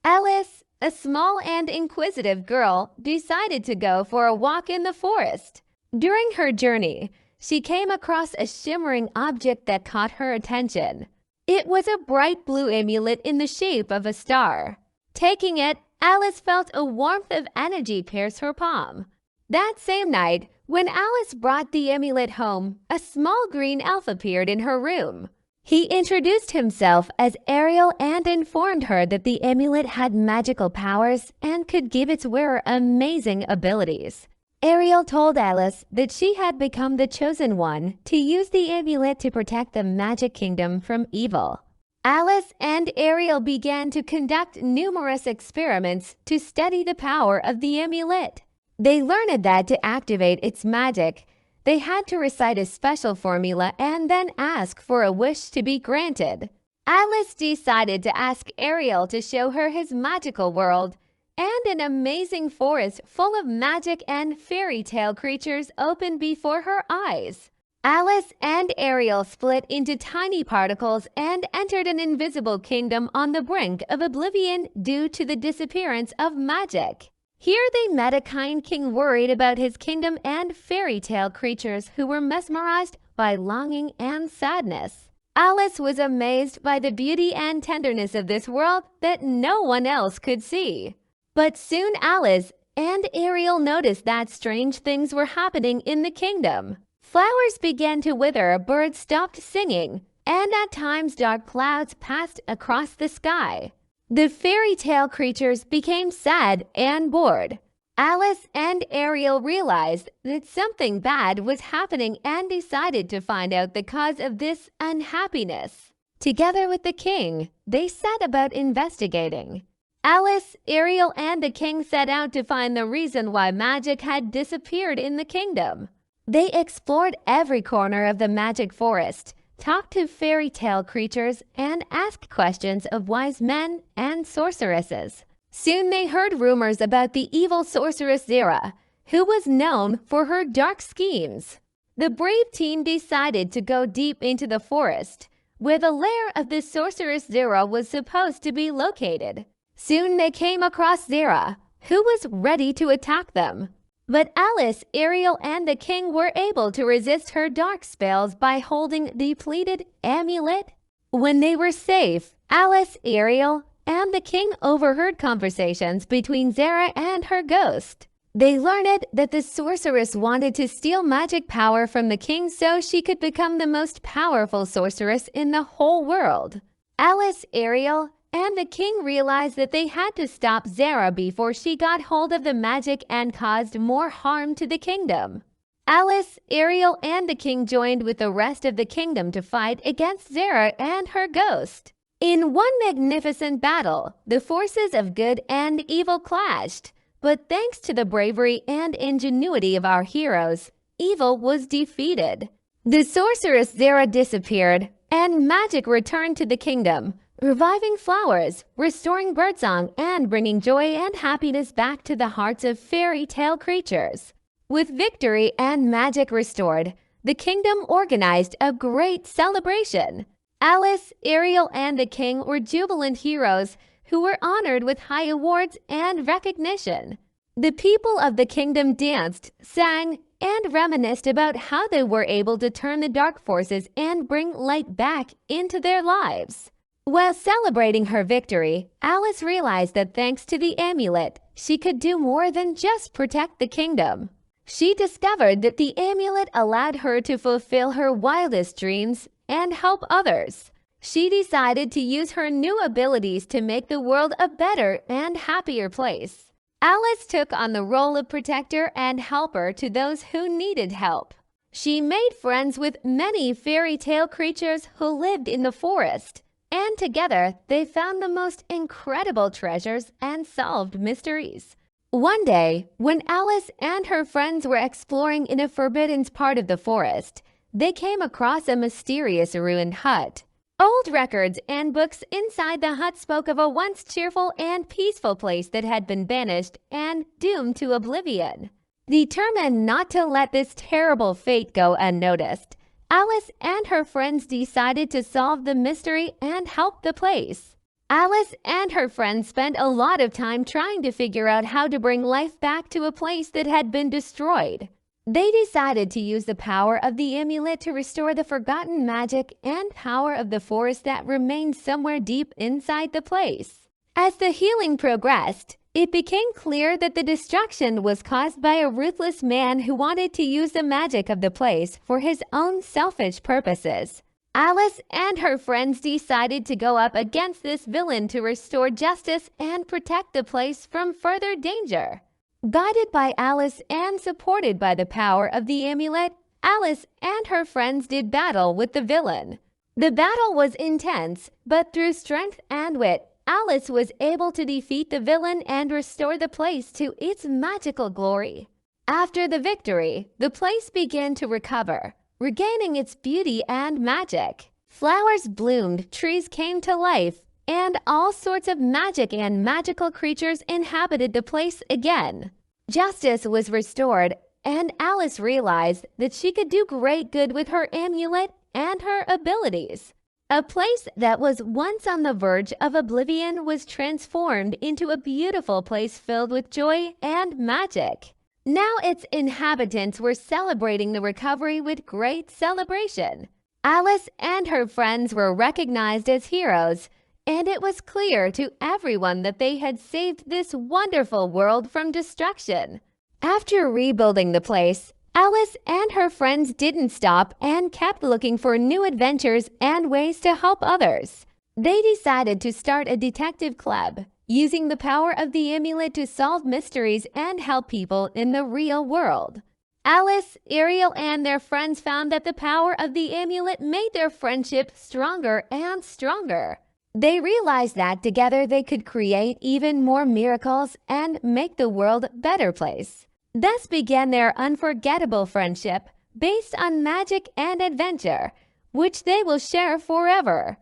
Alice, a small and inquisitive girl, decided to go for a walk in the forest. During her journey, she came across a shimmering object that caught her attention. It was a bright blue amulet in the shape of a star. Taking it, Alice felt a warmth of energy pierce her palm. That same night, when Alice brought the amulet home, a small green elf appeared in her room. He introduced himself as Ariel and informed her that the amulet had magical powers and could give its wearer amazing abilities. Ariel told Alice that she had become the chosen one to use the amulet to protect the Magic Kingdom from evil. Alice and Ariel began to conduct numerous experiments to study the power of the amulet. They learned that to activate its magic, they had to recite a special formula and then ask for a wish to be granted. Alice decided to ask Ariel to show her his magical world, and an amazing forest full of magic and fairy tale creatures opened before her eyes. Alice and Ariel split into tiny particles and entered an invisible kingdom on the brink of oblivion due to the disappearance of magic. Here they met a kind king worried about his kingdom and fairy tale creatures who were mesmerized by longing and sadness. Alice was amazed by the beauty and tenderness of this world that no one else could see. But soon Alice and Ariel noticed that strange things were happening in the kingdom. Flowers began to wither, birds stopped singing, and at times dark clouds passed across the sky. The fairy tale creatures became sad and bored. Alice and Ariel realized that something bad was happening and decided to find out the cause of this unhappiness. Together with the king, they set about investigating. Alice, Ariel, and the king set out to find the reason why magic had disappeared in the kingdom. They explored every corner of the magic forest, talked to fairy tale creatures, and asked questions of wise men and sorceresses. Soon they heard rumors about the evil sorceress Zara, who was known for her dark schemes. The brave team decided to go deep into the forest, where the lair of the sorceress Zara was supposed to be located. Soon they came across Zara, who was ready to attack them. But Alice, Ariel, and the king were able to resist her dark spells by holding the pleated amulet. When they were safe, Alice, Ariel, and the king overheard conversations between Zara and her ghost. They learned that the sorceress wanted to steal magic power from the king so she could become the most powerful sorceress in the whole world. Alice, Ariel, and the king realized that they had to stop Zara before she got hold of the magic and caused more harm to the kingdom. Alice, Ariel, and the king joined with the rest of the kingdom to fight against Zara and her ghost. In one magnificent battle, the forces of good and evil clashed, but thanks to the bravery and ingenuity of our heroes, evil was defeated. The sorceress Zara disappeared, and magic returned to the kingdom, reviving flowers, restoring birdsong, and bringing joy and happiness back to the hearts of fairy tale creatures. With victory and magic restored, the kingdom organized a great celebration. Alice, Ariel, and the king were jubilant heroes who were honored with high awards and recognition. The people of the kingdom danced, sang, and reminisced about how they were able to turn the dark forces and bring light back into their lives. While celebrating her victory, Alice realized that thanks to the amulet, she could do more than just protect the kingdom. She discovered that the amulet allowed her to fulfill her wildest dreams and help others. She decided to use her new abilities to make the world a better and happier place. Alice took on the role of protector and helper to those who needed help. She made friends with many fairy tale creatures who lived in the forest, and together they found the most incredible treasures and solved mysteries. One day, when Alice and her friends were exploring in a forbidden part of the forest, they came across a mysterious ruined hut. Old records and books inside the hut spoke of a once cheerful and peaceful place that had been banished and doomed to oblivion. Determined not to let this terrible fate go unnoticed, Alice and her friends decided to solve the mystery and help the place. Alice and her friends spent a lot of time trying to figure out how to bring life back to a place that had been destroyed. They decided to use the power of the amulet to restore the forgotten magic and power of the forest that remained somewhere deep inside the place. As the healing progressed, it became clear that the destruction was caused by a ruthless man who wanted to use the magic of the place for his own selfish purposes. Alice and her friends decided to go up against this villain to restore justice and protect the place from further danger. Guided by Alice and supported by the power of the amulet, Alice and her friends did battle with the villain. The battle was intense, but through strength and wit, Alice was able to defeat the villain and restore the place to its magical glory. After the victory, the place began to recover, regaining its beauty and magic. Flowers bloomed, trees came to life, and all sorts of magic and magical creatures inhabited the place again. Justice was restored, and Alice realized that she could do great good with her amulet and her abilities. A place that was once on the verge of oblivion was transformed into a beautiful place filled with joy and magic. Now its inhabitants were celebrating the recovery with great celebration. Alice and her friends were recognized as heroes, and it was clear to everyone that they had saved this wonderful world from destruction. After rebuilding the place, Alice and her friends didn't stop and kept looking for new adventures and ways to help others. They decided to start a detective club, using the power of the amulet to solve mysteries and help people in the real world. Alice, Ariel, and their friends found that the power of the amulet made their friendship stronger and stronger. They realized that together they could create even more miracles and make the world a better place. Thus began their unforgettable friendship based on magic and adventure, which they will share forever.